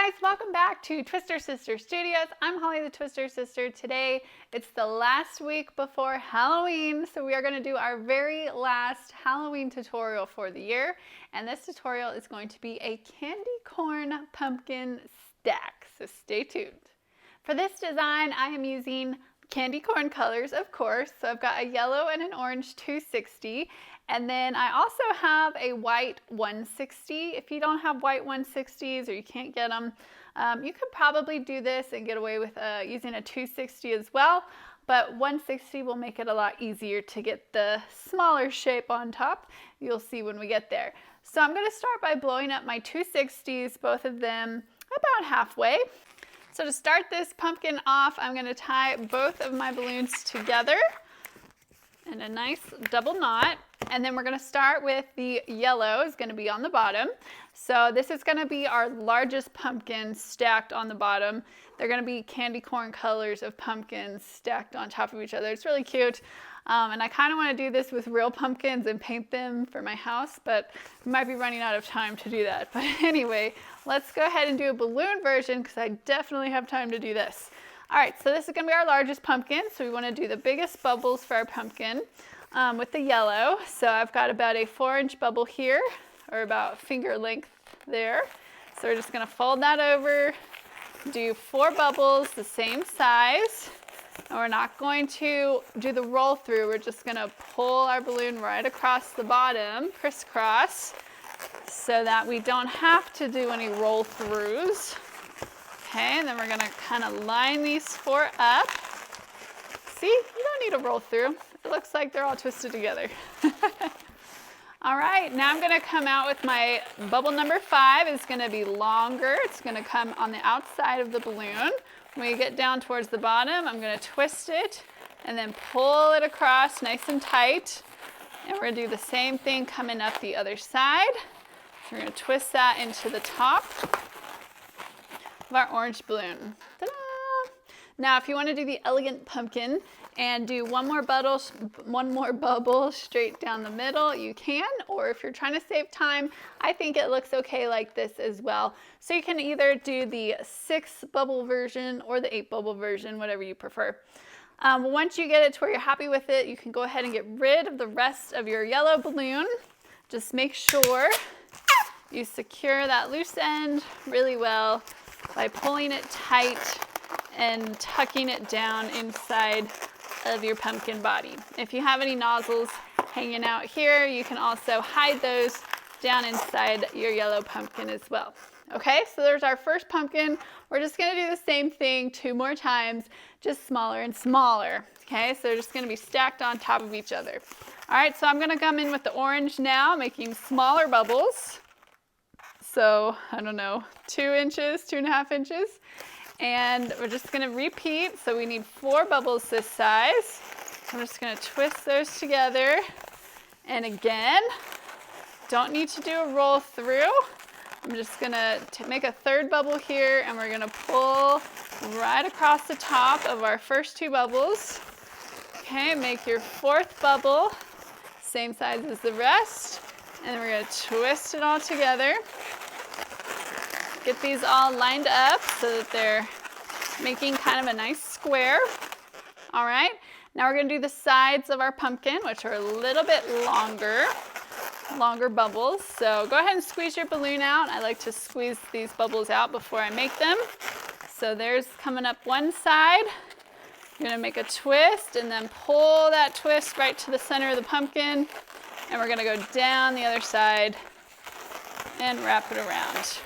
Hi guys, welcome back to Twister Sister Studios. I'm Holly the Twister Sister. Today it's the last week before Halloween, so we are going to do our very last Halloween tutorial for the year, and this tutorial is going to be a candy corn pumpkin stack, so stay tuned. For this design I am using candy corn colors, of course, so I've got a yellow and an orange 260. And then I also have a white 160. If you don't have white 160s or you can't get them, you could probably do this and get away with using a 260 as well. But 160 will make it a lot easier to get the smaller shape on top. You'll see when we get there. So I'm going to start by blowing up my 260s, both of them about halfway. So to start this pumpkin off, I'm going to tie both of my balloons together in a nice double knot. And then we're going to start with the yellow is going to be on the bottom. So this is going to be our largest pumpkin stacked on the bottom. They're going to be candy corn colors of pumpkins stacked on top of each other. It's really cute. And I kind of want to do this with real pumpkins and paint them for my house, but we might be running out of time to do that. But anyway, let's go ahead and do a balloon version because I definitely have time to do this. All right, so this is going to be our largest pumpkin. So we want to do the biggest bubbles for our pumpkin. With the yellow, so I've got about a 4-inch bubble here, or about finger length there. So we're just going to fold that over, do 4 bubbles the same size, and we're not going to do the roll through. We're just going to pull our balloon right across the bottom, crisscross, so that we don't have to do any roll throughs. Okay, and then we're going to kind of line these 4 up. See, you don't need a roll through. It looks like they're all twisted together. All right, now I'm going to come out with my bubble number 5. It's going to be longer. It's going to come on the outside of the balloon. When we get down towards the bottom, I'm going to twist it and then pull it across nice and tight. And we're going to do the same thing coming up the other side. So we're going to twist that into the top of our orange balloon. Ta-da! Now, if you want to do the elegant pumpkin and do one more bubble straight down the middle, you can. Or if you're trying to save time, I think it looks okay like this as well. So you can either do the 6 bubble version or the 8 bubble version, whatever you prefer. Once you get it to where you're happy with it, you can go ahead and get rid of the rest of your yellow balloon. Just make sure you secure that loose end really well by pulling it tight and tucking it down inside of your pumpkin body. If you have any nozzles hanging out here, you can also hide those down inside your yellow pumpkin as well. Okay, so there's our first pumpkin. We're just going to do the same thing 2 more times, just smaller and smaller. Okay, so they're just going to be stacked on top of each other. All right, so I'm going to come in with the orange now, making smaller bubbles. So, I don't know, 2 inches, 2.5 inches. And we're just going to repeat. So we need 4 bubbles this size. I'm just going to twist those together. And again, don't need to do a roll through. I'm just going to make a 3rd bubble here, and we're going to pull right across the top of our first 2 bubbles. Okay, make your 4th bubble, same size as the rest. And then we're going to twist it all together. Get these all lined up so that they're making kind of a nice square. All right, now we're going to do the sides of our pumpkin, which are a little bit longer bubbles. So go ahead and squeeze your balloon out. I like to squeeze these bubbles out before I make them. So there's coming up one side. You're going to make a twist and then pull that twist right to the center of the pumpkin. And we're going to go down the other side and wrap it around.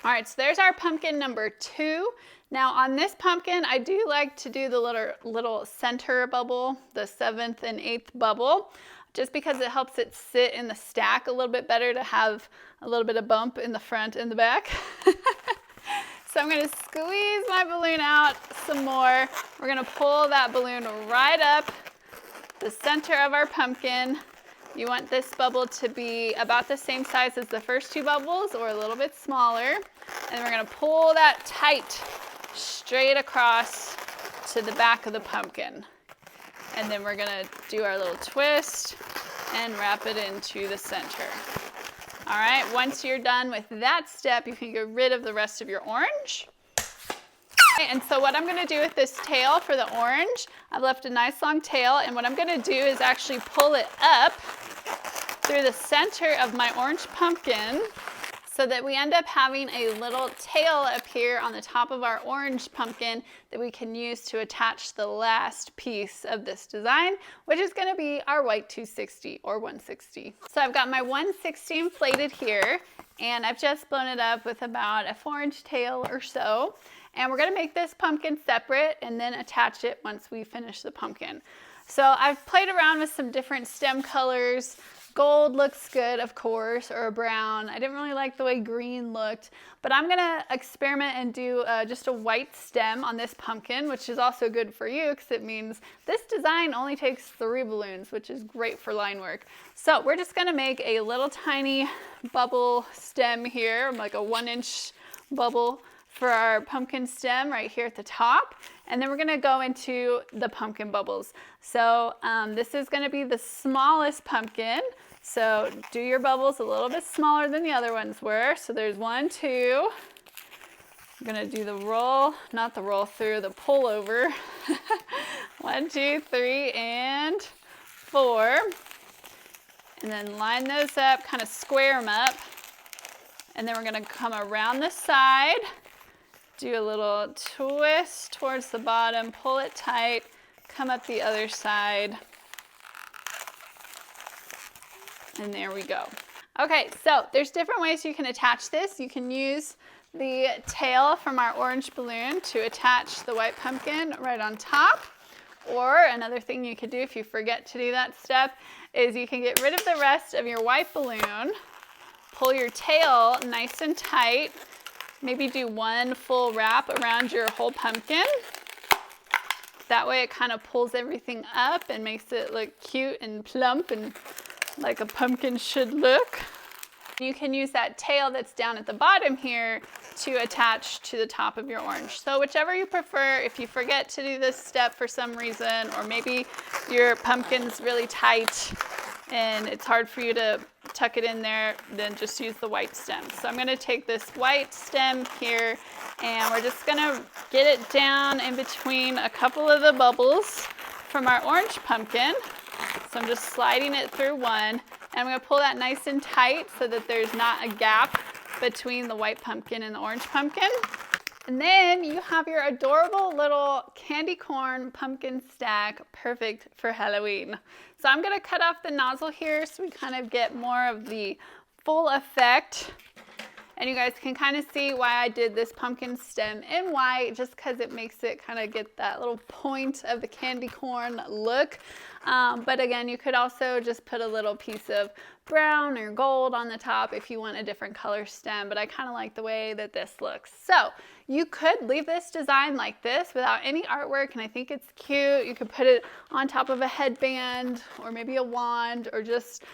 All right, so there's our pumpkin number 2. Now on this pumpkin, I do like to do the little center bubble, the 7th and 8th bubble, just because it helps it sit in the stack a little bit better to have a little bit of bump in the front and the back. So I'm going to squeeze my balloon out some more. We're going to pull that balloon right up the center of our pumpkin. You want this bubble to be about the same size as the first 2 bubbles or a little bit smaller. And we're going to pull that tight straight across to the back of the pumpkin. And then we're going to do our little twist and wrap it into the center. All right, once you're done with that step, you can get rid of the rest of your orange. Okay, and so what I'm gonna do with this tail for the orange, I've left a nice long tail, and what I'm gonna do is actually pull it up through the center of my orange pumpkin so that we end up having a little tail up here on the top of our orange pumpkin that we can use to attach the last piece of this design, which is gonna be our white 260 or 160. So I've got my 160 inflated here, and I've just blown it up with about a 4-inch tail or so. And we're gonna make this pumpkin separate and then attach it once we finish the pumpkin. So I've played around with some different stem colors. Gold looks good, of course, or a brown. I didn't really like the way green looked, but I'm gonna experiment and do just a white stem on this pumpkin, which is also good for you because it means this design only takes 3 balloons, which is great for line work. So we're just gonna make a little tiny bubble stem here, like a 1-inch bubble for our pumpkin stem right here at the top. And then we're gonna go into the pumpkin bubbles. So this is gonna be the smallest pumpkin. So do your bubbles a little bit smaller than the other ones were. So there's 1, 2. I'm gonna do the roll, not the roll through, the pull over. 1, 2, 3, and 4. And then line those up, kind of square them up. And then we're gonna come around the side, do a little twist towards the bottom, pull it tight, come up the other side. And there we go. Okay, so there's different ways you can attach this. You can use the tail from our orange balloon to attach the white pumpkin right on top. Or another thing you could do if you forget to do that step is you can get rid of the rest of your white balloon, pull your tail nice and tight, maybe do 1 full wrap around your whole pumpkin. That way it kind of pulls everything up and makes it look cute and plump and like a pumpkin should look. You can use that tail that's down at the bottom here to attach to the top of your orange. So whichever you prefer. If you forget to do this step for some reason, or maybe your pumpkin's really tight and it's hard for you to tuck it in there, then just use the white stem. So I'm gonna take this white stem here and we're just gonna get it down in between a couple of the bubbles from our orange pumpkin. So I'm just sliding it through one, and I'm gonna pull that nice and tight so that there's not a gap between the white pumpkin and the orange pumpkin. And then you have your adorable little candy corn pumpkin stack, perfect for Halloween. So I'm gonna cut off the nozzle here so we kind of get more of the full effect. And you guys can kind of see why I did this pumpkin stem in white, just because it makes it kind of get that little point of the candy corn look. But again, you could also just put a little piece of brown or gold on the top if you want a different color stem, but I kind of like the way that this looks. So you could leave this design like this without any artwork, and I think it's cute. You could put it on top of a headband or maybe a wand, or just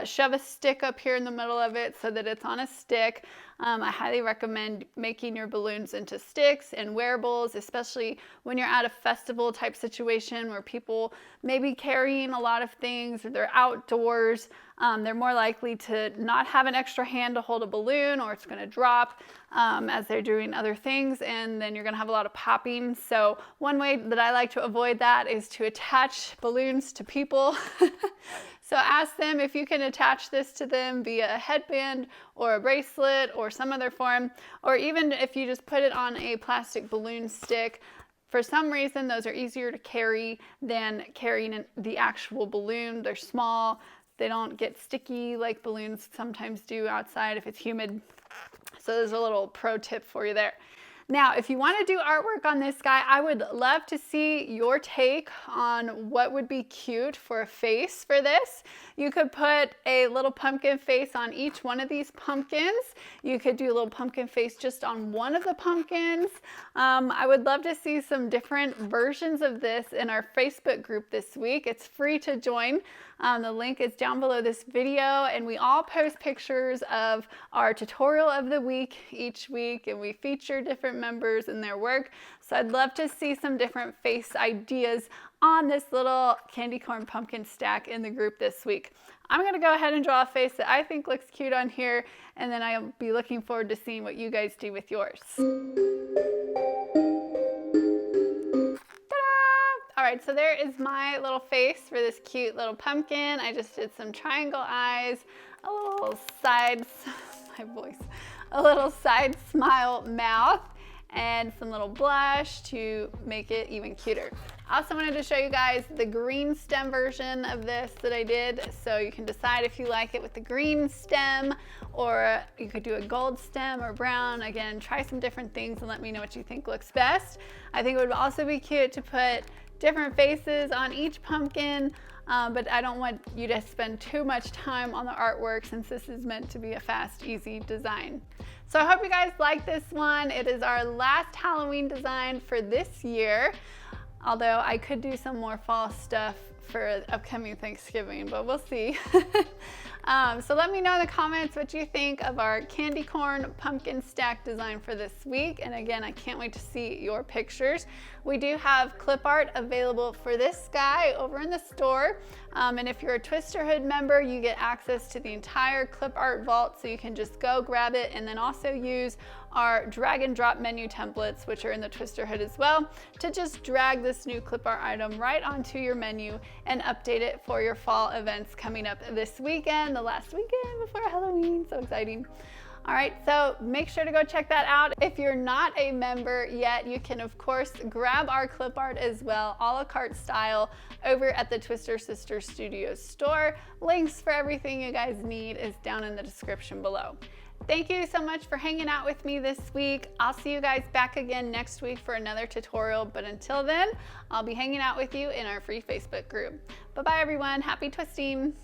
shove a stick up here in the middle of it so that it's on a stick. I highly recommend making your balloons into sticks and wearables, especially when you're at a festival type situation where people may be carrying a lot of things, or they're outdoors. They're more likely to not have an extra hand to hold a balloon, or it's going to drop as they're doing other things, and then you're going to have a lot of popping. So one way that I like to avoid that is to attach balloons to people. So ask them if you can attach this to them via a headband or a bracelet or some other form, or even if you just put it on a plastic balloon stick. For some reason, those are easier to carry than carrying the actual balloon. They're small. They don't get sticky like balloons sometimes do outside if it's humid. So there's a little pro tip for you there. Now, if you want to do artwork on this guy, I would love to see your take on what would be cute for a face for this. You could put a little pumpkin face on each one of these pumpkins. You could do a little pumpkin face just on one of the pumpkins. I would love to see some different versions of this in our Facebook group this week. It's free to join. The link is down below this video, and we all post pictures of our tutorial of the week each week, and we feature different members and their work. So I'd love to see some different face ideas on this little candy corn pumpkin stack in the group this week. I'm going to go ahead and draw a face that I think looks cute on here, and then I'll be looking forward to seeing what you guys do with yours. All right, so there is my little face for this cute little pumpkin. I just did some triangle eyes, a little side, a little side smile mouth, and some little blush to make it even cuter. I also wanted to show you guys the green stem version of this that I did, so you can decide if you like it with the green stem, or you could do a gold stem or brown. Again, try some different things and let me know what you think looks best. I think it would also be cute to put different faces on each pumpkin, but I don't want you to spend too much time on the artwork since this is meant to be a fast, easy design. So I hope you guys like this one. It is our last Halloween design for this year, although I could do some more fall stuff for upcoming Thanksgiving, but we'll see. So let me know in the comments what you think of our candy corn pumpkin stack design for this week. And again, I can't wait to see your pictures. We do have clip art available for this guy over in the store. And if you're a Twisterhood member, you get access to the entire clip art vault, so you can just go grab it and then also use our drag and drop menu templates, which are in the Twisterhood as well, to just drag this new clip art item right onto your menu and update it for your fall events coming up this weekend, the last weekend before Halloween. So exciting. All right, so make sure to go check that out. If you're not a member yet, you can of course grab our clip art as well, a la carte style, over at the Twister Sisters Studios store. Links for everything you guys need is down in the description below. Thank you so much for hanging out with me this week. I'll see you guys back again next week for another tutorial, but until then, I'll be hanging out with you in our free Facebook group. Bye-bye everyone, happy twisting.